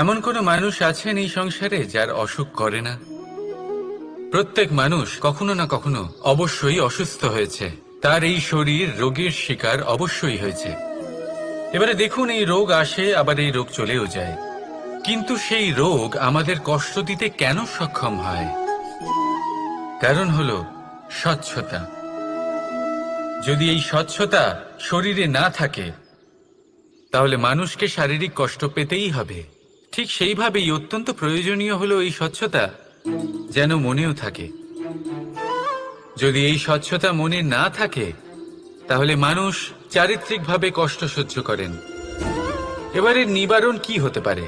এমন কোনো মানুষ আছেন এই সংসারে যার অসুখ করে না? প্রত্যেক মানুষ কখনো না কখনো অবশ্যই অসুস্থ হয়েছে, তার এই শরীর রোগের শিকার অবশ্যই হয়েছে। এবারে দেখুন, এই রোগ আসে আবার এই রোগ চলেও যায়, কিন্তু সেই রোগ আমাদের কষ্ট দিতে কেন সক্ষম হয়? কারণ হলো স্বচ্ছতা। যদি এই স্বচ্ছতা শরীরে না থাকে তাহলে মানুষকে শারীরিক কষ্ট পেতেই হবে। ঠিক সেইভাবেই অত্যন্ত প্রয়োজনীয় হলো এই স্বচ্ছতা যেন মনেও থাকে। যদি এই স্বচ্ছতা মনে না থাকে তাহলে মানুষ চারিত্রিকভাবে কষ্ট সহ্য করেন। এবারে নিবারণ কি হতে পারে?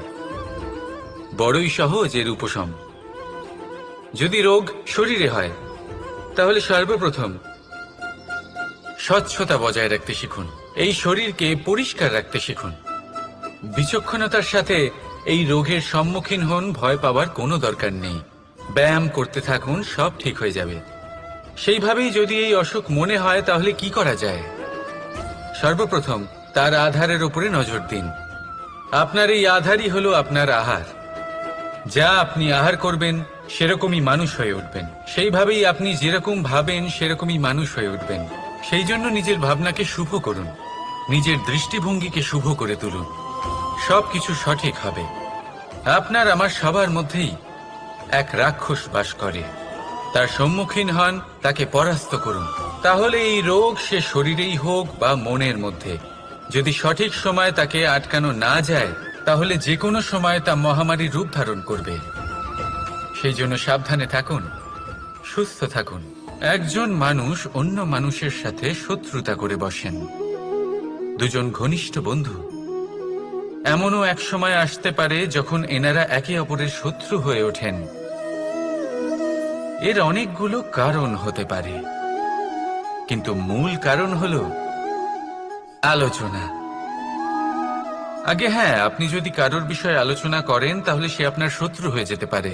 বড়ই সহজ এর উপশম। যদি রোগ শরীরে হয় তাহলে সর্বপ্রথম স্বচ্ছতা বজায় রাখতে শিখুন, এই শরীরকে পরিষ্কার রাখতে শিখুন। বিচক্ষণতার সাথে এই রোগের সম্মুখীন হন, ভয় পাওয়ার কোনো দরকার নেই। ব্যায়াম করতে থাকুন, সব ঠিক হয়ে যাবে। সেইভাবেই যদি এই অসুখ মনে হয় তাহলে কি করা যায়? সর্বপ্রথম তার আধারের উপরে নজর দিন। আপনার এই আধারই হলো আপনার আহার। যা আপনি আহার করবেন সেরকমই মানুষ হয়ে উঠবেন। সেইভাবেই আপনি যেরকম ভাবেন সেরকমই মানুষ হয়ে উঠবেন। সেই জন্য নিজের ভাবনাকে শুভ করুন, নিজের দৃষ্টিভঙ্গিকে শুভ করে তুলুন, সবকিছু সঠিক হবে। আপনার আমার সবার মধ্যেই এক রাক্ষস বাস করে, তার সম্মুখীন হন, তাকে পরাস্ত করুন। তাহলে এই রোগ সে শরীরেই হোক বা মনের মধ্যে, যদি সঠিক সময় তাকে আটকানো না যায় তাহলে যে কোনো সময় তা মহামারীর রূপ ধারণ করবে। সেই জন্য সাবধানে থাকুন, সুস্থ থাকুন। একজন মানুষ অন্য মানুষের সাথে শত্রুতা করে বসেন, দুজন ঘনিষ্ঠ বন্ধু। এমনও এক সময় আসতে পারে যখন এনারা একে অপরের শত্রু হয়ে ওঠেন। এর অনেকগুলো কারণ হতে পারে, কিন্তু মূল কারণ হলো আলোচনা। আগে হ্যাঁ, আপনি যদি কারোর বিষয়ে আলোচনা করেন তাহলে সে আপনার শত্রু হয়ে যেতে পারে।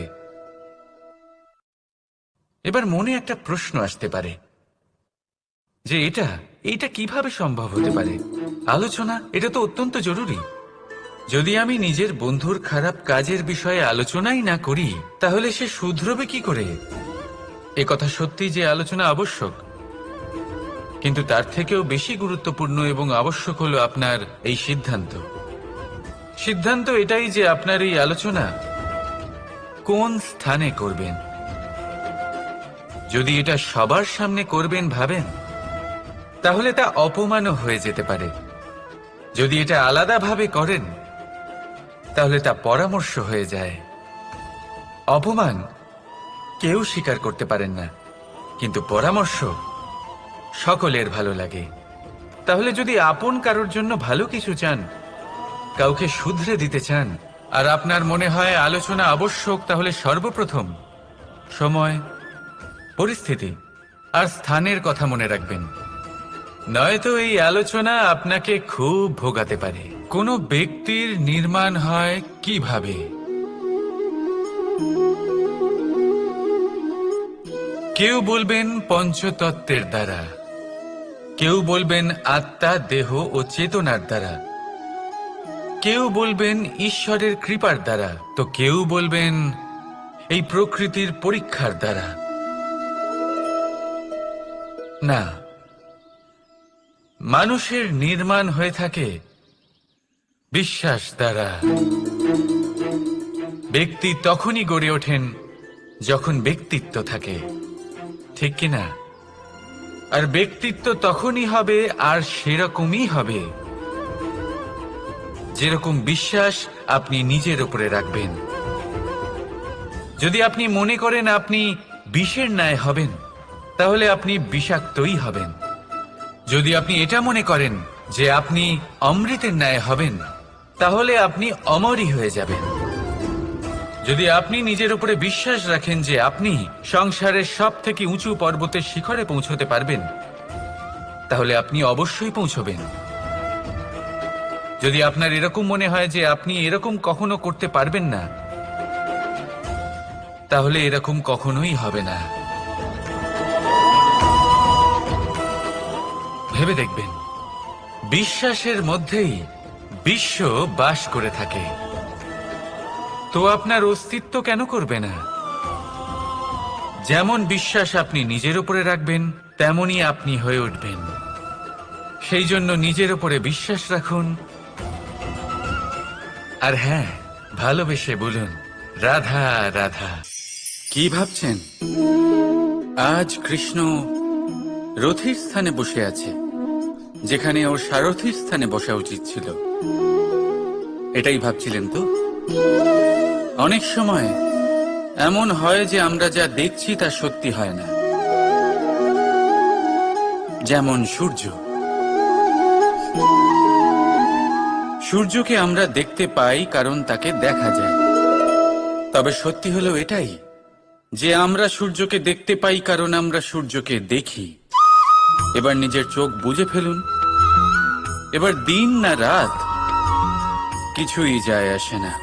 এবার মনে একটা প্রশ্ন আসতে পারে যে এটা কিভাবে সম্ভব হতে পারে? আলোচনা এটা তো অত্যন্ত জরুরি। যদি আমি নিজের বন্ধুর খারাপ কাজের বিষয়ে আলোচনাই না করি তাহলে সে শুধরবে কি করে? এ কথা সত্যি যে আলোচনা আবশ্যক, কিন্তু তার থেকেও বেশি গুরুত্বপূর্ণ এবং আবশ্যক হলো আপনার এই সিদ্ধান্ত। সিদ্ধান্ত এটাই যে আপনার এই আলোচনা কোন স্থানে করবেন। যদি এটা সবার সামনে করবেন ভাবেন তাহলে তা অপমানও হয়ে যেতে পারে। যদি এটা আলাদাভাবে করেন তাহলে তা পরামর্শ হয়ে যায়। অপমান কেউ স্বীকার করতে পারেন না, কিন্তু পরামর্শ সকলের ভালো লাগে। তাহলে যদি আপন কারোর জন্য ভালো কিছু চান, কাউকে শুধরে দিতে চান, আর আপনার মনে হয় আলোচনা আবশ্যক, তাহলে সর্বপ্রথম সময়, পরিস্থিতি আর স্থানের কথা মনে রাখবেন। নয়তো এই আলোচনা আপনাকে খুব ভোগাতে পারে। কোনো ব্যক্তির নির্মাণ হয় কিভাবে? কেউ বলবেন পঞ্চতত্ত্বের দ্বারা, কেউ বলবেন আত্মা, দেহ ও চেতনার দ্বারা, কেউ বলবেন ঈশ্বরের কৃপার দ্বারা, তো কেউ বলবেন এই প্রকৃতির পরীক্ষার দ্বারা। না, মানুষের নির্মাণ হয়ে থাকে বিশ্বাস দ্বারা। ব্যক্তি তখনই গড়ে ওঠেন যখন ব্যক্তিত্ব থাকে, ঠিক কিনা? আর ব্যক্তিত্ব তখনই হবে আর সেরকমই হবে যেরকম বিশ্বাস আপনি নিজের উপরে রাখবেন। যদি আপনি মনে করেন আপনি বিষের ন্যায় হবেন তাহলে আপনি বিষাক্তই হবেন। যদি আপনি এটা মনে করেন যে আপনি অমৃতের ন্যায় হবেন তাহলে আপনি অমরই হয়ে যাবেন। যদি আপনি নিজের উপরে বিশ্বাস রাখেন যে আপনি সংসারের সব থেকে উঁচু পর্বতের শিখরে পৌঁছতে পারবেন তাহলে আপনি অবশ্যই পৌঁছবেন। যদি আপনার এরকম মনে হয় যে আপনি এরকম কখনো করতে পারবেন না, তাহলে এরকম কখনোই হবে না। ভেবে দেখবেন, বিশ্বাসের মধ্যেই বিশ্ব বাস করে থাকে। তো আপনার অস্তিত্ব কেন করবে না? যেমন বিশ্বাস আপনি নিজের উপরে রাখবেন, তেমনই আপনি হয়ে উঠবেন। সেই জন্য নিজের উপরে বিশ্বাস রাখুন। আর হ্যাঁ, ভালোবেসে বলুন, রাধা রাধা। কি ভাবছেন? আজ কৃষ্ণ রথীর স্থানে বসে আছে, যেখানে ওর সারথীর স্থানে বসা উচিত ছিল। এটাই ভাবছিলেন তো? অনেক সময় এমন হয় যে আমরা যা দেখছি তা সত্যি হয় না। যেমন সূর্যকে আমরা দেখতে পাই কারণ তাকে দেখা যায়। তবে সত্যি হলো এটাই যে আমরা সূর্যকে দেখতে পাই কারণ আমরা সূর্যকে দেখি। এবার নিজের চোখ বুজে ফেলুন। এবার দিন না রাত কিছুই যায় আসে না।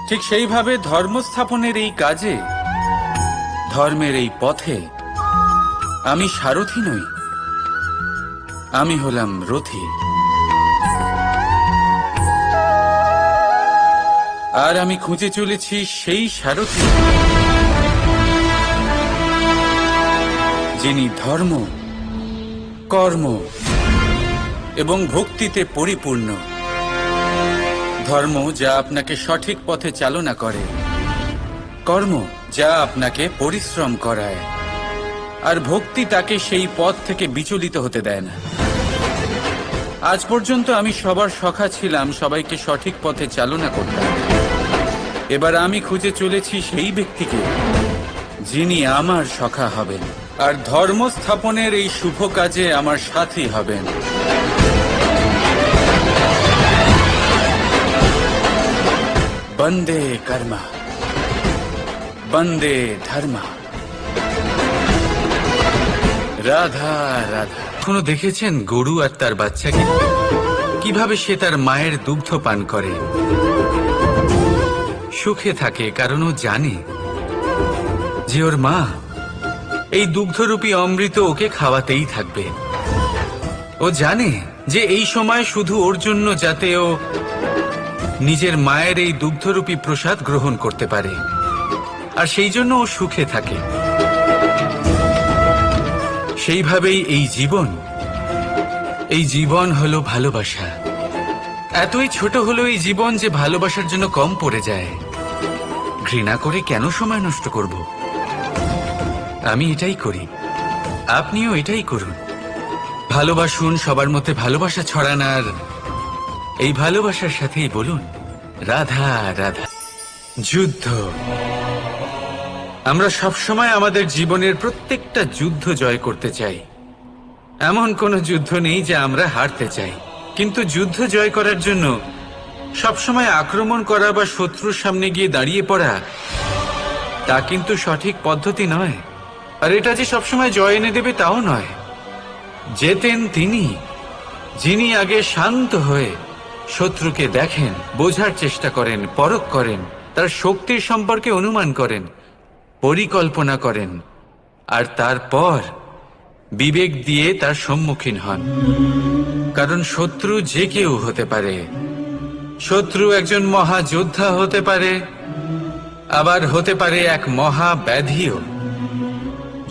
ঠিক সেইভাবে ধর্মস্থাপনের এই কাজে, ধর্মের এই পথে আমি সারথি নই, আমি হলাম রথী। আর আমি খুঁজে চলেছি সেই সারথি যিনি ধর্ম, কর্ম এবং ভক্তিতে পরিপূর্ণ। ধর্ম যা আপনাকে সঠিক পথে চালনা করে, কর্ম যা আপনাকে পরিশ্রম করায়, আর ভক্তি তাকে সেই পথ থেকে বিচলিত হতে দেয় না। আজ পর্যন্ত আমি সবার সখা ছিলাম, সবাইকে সঠিক পথে চালনা করতাম। এবার আমি খুঁজে চলেছি সেই ব্যক্তিকে যিনি আমার সখা হবেন আর ধর্ম স্থাপনের এই শুভ কাজে আমার সাথী হবেন। বন্দে কর্মা, বন্দে ধর্মা, রাধা রাধা। কখনো দেখেছেন গরু আর তার বাচ্চাকে কিভাবে সে তার মায়ের দুগ্ধ পান করে? সুখে থাকে কারণ ও জানে যে ওর মা এই দুগ্ধরূপী অমৃত ওকে খাওয়াতেই থাকবে। ও জানে যে এই সময় শুধু ওর জন্য, যাতে ও নিজের মায়ের এই দুগ্ধরূপী প্রসাদ গ্রহণ করতে পারে, আর সেই জন্য ও সুখে থাকে। সেইভাবেই এই জীবন হলো ভালোবাসা। এতই ছোট হলো এই জীবন যে ভালোবাসার জন্য কম পড়ে যায়। ঘৃণা করে কেন সময় নষ্ট করব? আমি এটাই করি, আপনিও এটাই করুন। ভালোবাসুন, সবার মধ্যে ভালোবাসা ছড়ান, আর এই ভালোবাসার সাথেই বলুন রাধা রাধা। যুদ্ধ। আমরা সবসময় আমাদের জীবনের প্রত্যেকটা যুদ্ধ জয় করতে চাই। এমন কোনো যুদ্ধ নেই যে আমরা হারতে চাই। কিন্তু যুদ্ধ জয় করার জন্য সবসময় আক্রমণ করা বা শত্রুর সামনে গিয়ে দাঁড়িয়ে পড়া, তা কিন্তু সঠিক পদ্ধতি নয়। আর এটা যে সবসময় জয় এনে দেবে তাও নয়। জেতেন তিনি যিনি আগে শান্ত হয়ে শত্রুকে দেখেন, বোঝার চেষ্টা করেন, পরখ করেন, তার শক্তির সম্পর্কে অনুমান করেন, পরিকল্পনা করেন, আর তারপর বিবেক দিয়ে তার সম্মুখীন হন। কারণ শত্রু যে কেউ হতে পারে। শত্রু একজন মহাযোদ্ধা হতে পারে, আবার হতে পারে এক মহাব্যাধিও।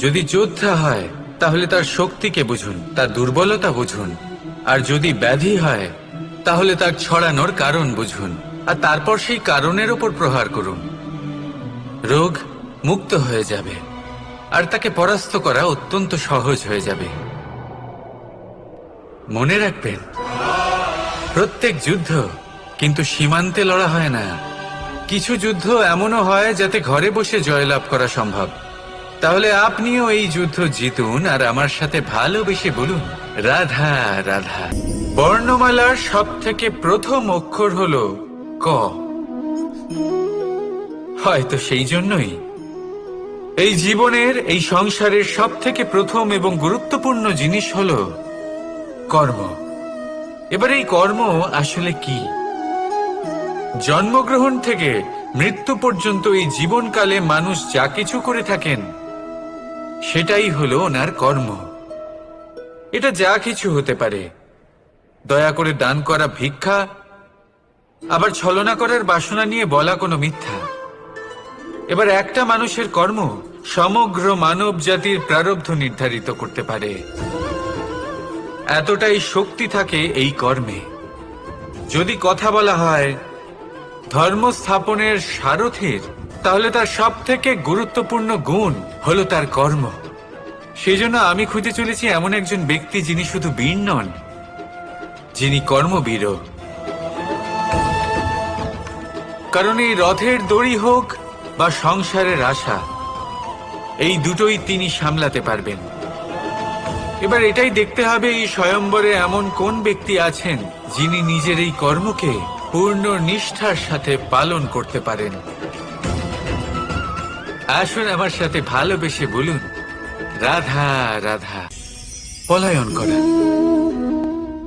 যদি যোদ্ধা হয় তাহলে তার শক্তিকে বুঝুন, তার দুর্বলতা বুঝুন। আর যদি ব্যাধি হয় তাহলে তার ছড়ানোর কারণ বুঝুন, আর তারপর সেই কারণের উপর প্রহার করুন। রোগ মুক্ত হয়ে যাবে আর তাকে পরাস্ত করা অত্যন্ত সহজ হয়ে যাবে। মনে রাখবেন, প্রত্যেক যুদ্ধ কিন্তু সীমান্তে লড়া হয় না। কিছু যুদ্ধ এমনও হয় যাতে ঘরে বসে জয়লাভ করা সম্ভব। তাহলে আপনিও এই যুদ্ধ জিতুন আর আমার সাথে ভালোবেসে বলুন রাধা রাধা। বর্ণমালার সব থেকে প্রথম অক্ষর হলো ক। হয়তো সেই জন্যই এই জীবনের, এই সংসারের সব থেকে প্রথম এবং গুরুত্বপূর্ণ জিনিস হলো কর্ম। এবার এই কর্ম আসলে কি? জন্মগ্রহণ থেকে মৃত্যু পর্যন্ত এই জীবনকালে মানুষ যা কিছু করে থাকেন সেটাই হলো ওনার কর্ম। এটা যা কিছু হতে পারে। দয়া করে দান করা ভিক্ষা, আবার ছলনা করার বাসনা নিয়ে বলা কোনো মিথ্যা। এবার একটা মানুষের কর্ম সমগ্র মানব জাতির প্রারব্ধ নির্ধারিত করতে পারে, এতটাই শক্তি থাকে এই কর্মে। যদি কথা বলা হয় ধর্ম স্থাপনের সারথীর, তাহলে তার সব থেকে গুরুত্বপূর্ণ গুণ হলো তার কর্ম। সেই জন্য আমি খুঁজে চলেছি এমন একজন ব্যক্তি যিনি শুধু বীর নন, যিনি কর্মবীরও। কারণ এই রথের দড়ি হোক বা সংসারের আশা, এই দুটোই তিনি সামলাতে পারবেন। এবার এটাই দেখতে হবে এই স্বয়ম্বরে এমন কোন ব্যক্তি আছেন যিনি নিজের এই কর্মকে পূর্ণ নিষ্ঠার সাথে পালন করতে পারেন। আসুন আমার সাথে ভালোবেসে বলুন, রাধা রাধা। পলায়ন করা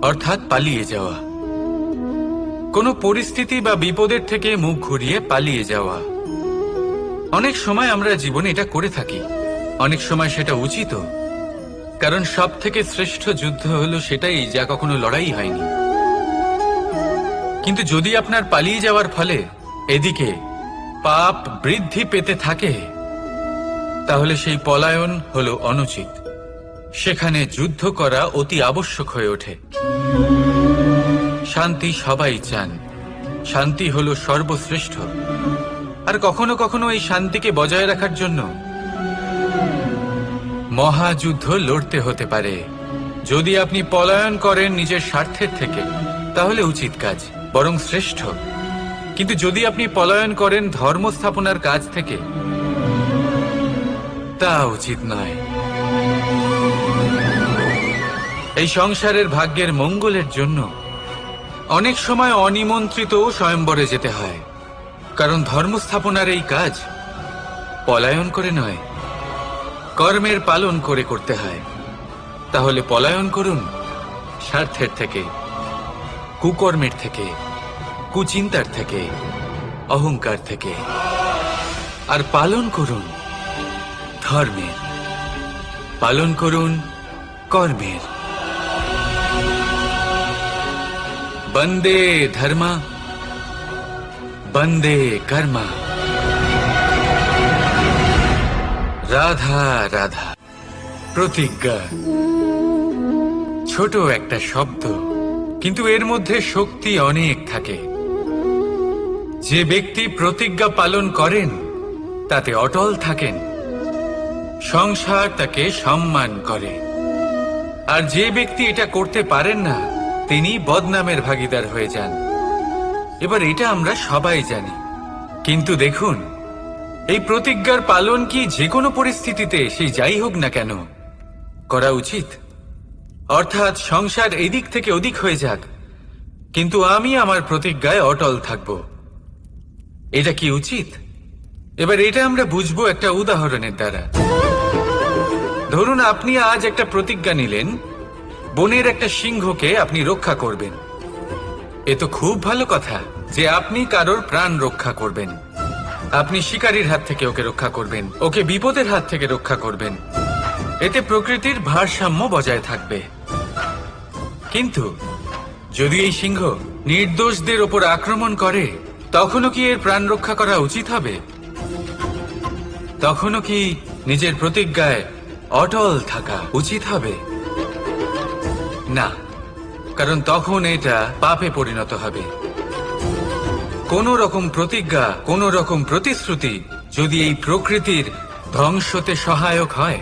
অর্থাৎ পালিয়ে যাওয়া, কোনো পরিস্থিতি বা বিপদের থেকে মুখ ঘুরিয়ে পালিয়ে যাওয়া। অনেক সময় আমরা জীবনে এটা করে থাকি, অনেক সময় সেটা উচিত, কারণ সব থেকে শ্রেষ্ঠ যুদ্ধ হলো সেটাই যা কখনো লড়াই হয়নি। কিন্তু যদি আপনার পালিয়ে যাওয়ার ফলে এদিকে পাপ বৃদ্ধি পেতে থাকে, তাহলে সেই পলায়ন হলো অনুচিত। সেখানে যুদ্ধ করা অতি আবশ্যক হয়ে ওঠে। শান্তি সবাই চান, শান্তি হলো সর্বশ্রেষ্ঠ। আর কখনো কখনো এই শান্তিকে বজায় রাখার জন্য মহাযুদ্ধ লড়তে হতে পারে। যদি আপনি পলায়ন করেন নিজের স্বার্থের থেকে, তাহলে উচিত কাজ, বরং শ্রেষ্ঠ। কিন্তু যদি আপনি পলায়ন করেন ধর্ম স্থাপনার কাজ থেকে, তা উচিত নয়। এই সংসারের ভাগ্যের মঙ্গলের জন্য অনেক সময় অনিমন্ত্রিত স্বয়ম্বরে যেতে হয়, কারণ ধর্ম স্থাপনার এই কাজ পলায়ন করে নয়, কর্মের পালন করে করতে হয়। তাহলে পলায়ন করুন স্বার্থের থেকে, কুকর্মের থেকে, কুচিন্তার থেকে, অহংকার থেকে, আর পালন করুন ধর্মের, পালন করুন কর্মের। বন্দে ধর্মা, বন্দে কর্মা। রাধা রাধা। প্রতিজ্ঞা ছোট একটা শব্দ, কিন্তু এর মধ্যে শক্তি অনেক থাকে। যে ব্যক্তি প্রতিজ্ঞা পালন করেন তাতে অটল থাকেন, সংসার তাকে সম্মান করে। আর যে ব্যক্তি এটা করতে পারেন না, তিনি বদনামের ভাগীদার হয়ে যান। এবার এটা আমরা সবাই জানি, কিন্তু দেখুন এই প্রতিজ্ঞার পালন কি যে কোনো পরিস্থিতিতে, সে যাই হোক না কেন, করা উচিত। অর্থাৎ সংসার এদিক থেকে ওদিক হয়ে যাক, কিন্তু আমি আমার প্রতিজ্ঞায় অটল থাকব। এটা কি উচিত? এবার এটা আমরা বুঝবো একটা উদাহরণের দ্বারা। ধরুন আপনি আজ একটা প্রতিজ্ঞা নিলেন, বনের একটা সিংহকে আপনি রক্ষা করবেন। এ তো খুব ভালো কথা যে আপনি কারোর প্রাণ রক্ষা করবেন। আপনি শিকারীর হাত থেকে ওকে রক্ষা করবেন, ওকে বিপদের হাত থেকে রক্ষা করবেন। এতে প্রকৃতির ভারসাম্য বজায় থাকবে। কিন্তু যদি এই সিংহ নির্দোষদের ওপর আক্রমণ করে, তখনও কি এর প্রাণ রক্ষা করা উচিত হবে? তখনও কি নিজের প্রতিজ্ঞায় অটল থাকা উচিত হবে? না, কারণ তখন এটা পাপে পরিণত হবে। কোন রকম প্রতিজ্ঞা, কোন রকম প্রতিশ্রুতি যদি এই প্রকৃতির ধ্বংসতে সহায়ক হয়,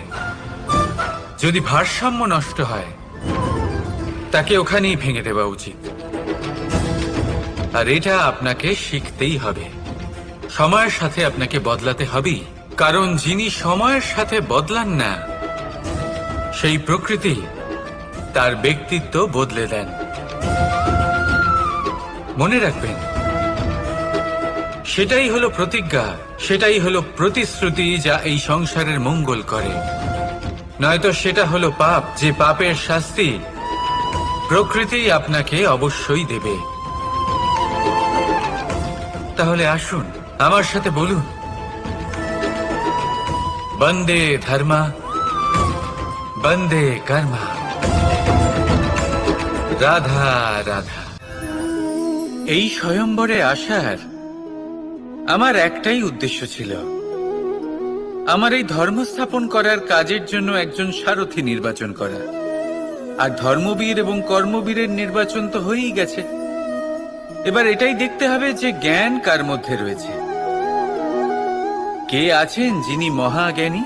যদি ভারসাম্য নষ্ট হয়, তাকে ওখানেই ভেঙে দেওয়া উচিত। আর এটা আপনাকে শিখতেই হবে, সময়ের সাথে আপনাকে বদলাতে হবেই। কারণ যিনি সময়ের সাথে বদলান না, সেই প্রকৃতি তার ব্যক্তিত্ব বদলে দেন। মনে রাখবেন, সেটাই হলো প্রতিজ্ঞা, সেটাই হলো প্রতিশ্রুতি যা এই সংসারের মঙ্গল করে। নয়তো সেটা হলো পাপ, যে পাপের শাস্তি প্রকৃতি আপনাকে অবশ্যই দেবে। তাহলে আসুন আমার সাথে বলুন, বন্দে ধর্মা, বন্দে কর্মা। রাধা রাধা। এই স্বয়ম্বরে আসার আমার একটাই উদ্দেশ্য ছিল, আমার এই ধর্ম স্থাপন করার কাজের জন্য একজন সারথি নির্বাচন করা। আর ধর্মবীর এবং কর্মবীরের নির্বাচন তো হয়েই গেছে। এবার এটাই দেখতে হবে যে জ্ঞান কার মধ্যে রয়েছে, কে আছেন যিনি মহাজ্ঞানী।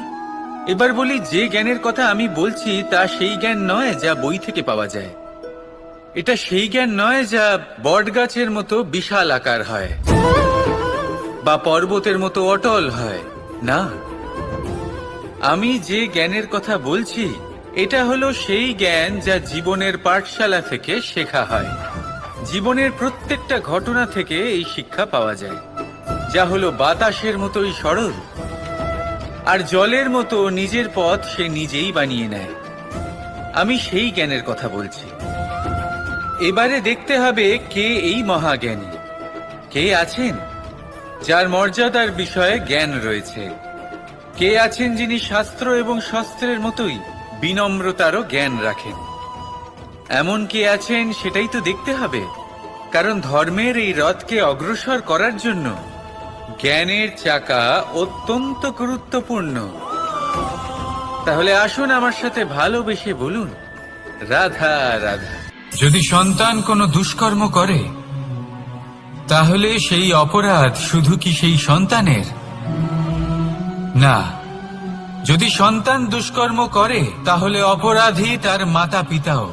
এবার বলি, যে জ্ঞানের কথা আমি বলছি তা সেই জ্ঞান নয় যা বই থেকে পাওয়া যায়। এটা সেই জ্ঞান নয় যা বটগাছের মতো বিশাল আকার হয় বা পর্বতের মতো অটল হয়। না, আমি যে জ্ঞানের কথা বলছি এটা হলো সেই জ্ঞান যা জীবনের পাঠশালা থেকে শেখা হয়। জীবনের প্রত্যেকটা ঘটনা থেকে এই শিক্ষা পাওয়া যায়, যা হলো বাতাসের মতোই সরল আর জলের মতো নিজের পথ সে নিজেই বানিয়ে নেয়। আমি সেই জ্ঞানের কথা বলছি। এবারে দেখতে হবে কে এই মহাজ্ঞানী, কে আছেন যার মর্যাদার বিষয়ে জ্ঞান রয়েছে, কে আছেন যিনি শাস্ত্র এবং শস্ত্রের মতোই বিনম্রতারও জ্ঞান রাখেন। এমন কে আছেন সেটাই তো দেখতে হবে, কারণ ধর্মের এই রথকে অগ্রসর করার জন্য জ্ঞানের চাকা অত্যন্ত গুরুত্বপূর্ণ। তাহলে আসুন আমার সাথে ভালোবেসে বলুন, রাধা রাধা। যদি সন্তান কোনো দুষ্কর্ম করে, তাহলে সেই অপরাধ শুধু কি সেই সন্তানের? না, যদি সন্তান দুষ্কর্ম করে তাহলে অপরাধী তার মাতা পিতাও,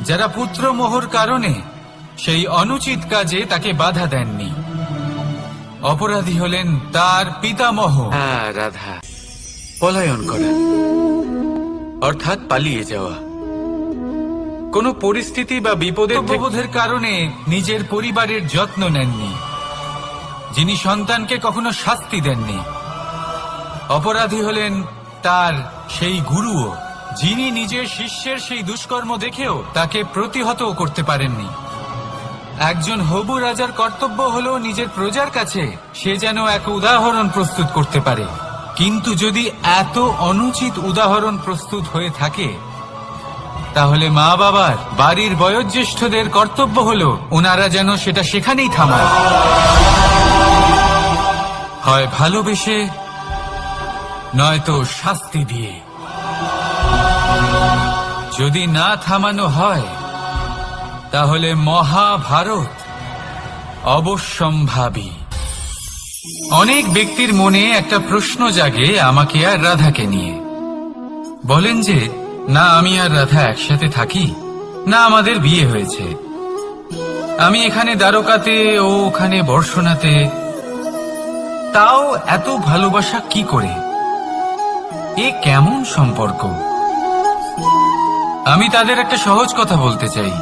যারা পুত্র মোহর কারণে সেই অনুচিত কাজে তাকে বাধা দেননি। অপরাধী হলেন তার পিতামহ। রাধা, পলায়ন করা অর্থাৎ পালিয়ে যাওয়া। কোন পরিস্থিতি বা বিপদের কারণে নিজের পরিবারের যত্ন নেননি, যিনি সন্তানকে কখনো শাস্তি দেননি। অপরাধী হলেন তার সেই গুরুও, যিনি নিজের শিষ্যের সেই দুষ্কর্ম দেখেও তাকে প্রতিহত করতে পারেননি। একজন হবু রাজার কর্তব্য হলো নিজের প্রজার কাছে সে যেন এক উদাহরণ প্রস্তুত করতে পারে, কিন্তু যদি এত অনুচিত উদাহরণ প্রস্তুত হয়ে থাকে, তাহলে মা বাবার, বাড়ির বয়োজ্যেষ্ঠদের কর্তব্য হলো ওনারা যেন সেটা সেখানেই থামায়, হয় ভালোবেসে নয়তো শাস্তি দিয়ে। যদি না থামানো হয় তাহলে মহাভারত অবশ্যম্ভাবী। অনেক ব্যক্তির মনে একটা প্রশ্ন জাগে আমাকে আর রাধাকে নিয়ে। বলেন যে, না আমি আর রাধা একসাথে থাকি, না আমাদের বিয়ে হয়েছে, আমি এখানে দ্বারকাতে ও ওখানে বর্ষণাতে, তাও এত ভালোবাসা কি করে? এ কেমন সম্পর্ক? আমি তাদের একটা সহজ কথা বলতে চাই।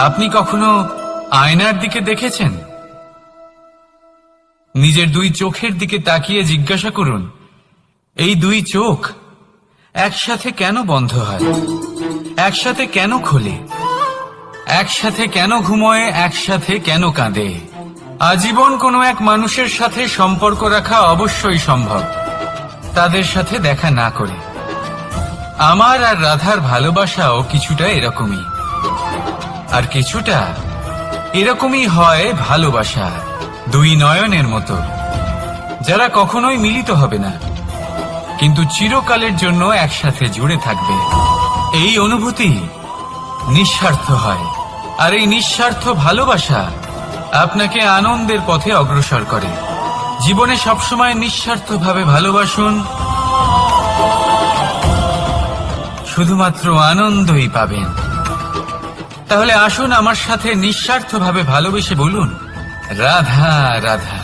আপনি কখনো আয়নার দিকে দেখেছেন? নিজের দুই চোখের দিকে তাকিয়ে জিজ্ঞাসা করুন, এই দুই চোখ একসাথে কেন বন্ধ হয়, একসাথে কেন খোলে, একসাথে কেন ঘুমোয়, একসাথে কেন কাঁদে? আজীবন কোনো এক মানুষের সাথে সম্পর্ক রাখা অবশ্যই সম্ভব, তাদের সাথে দেখা না করে। আমার আর রাধার ভালোবাসাও কিছুটা এরকমই, আর কিছুটা এরকমই হয় ভালোবাসা দুই নয়নের মতো, যারা কখনোই মিলিত হবে না কিন্তু চিরকালের জন্য একসাথে জুড়ে থাকবে। এই অনুভূতি নিঃস্বার্থ হয়, আর এই নিঃস্বার্থ ভালোবাসা আপনাকে আনন্দের পথে অগ্রসর করে। জীবনে সবসময় নিঃস্বার্থভাবে ভালোবাসুন, শুধুমাত্র আনন্দই পাবেন। তাহলে আসুন আমার সাথে নিঃস্বার্থভাবে ভালোবেসে বলুন, রাধা রাধা।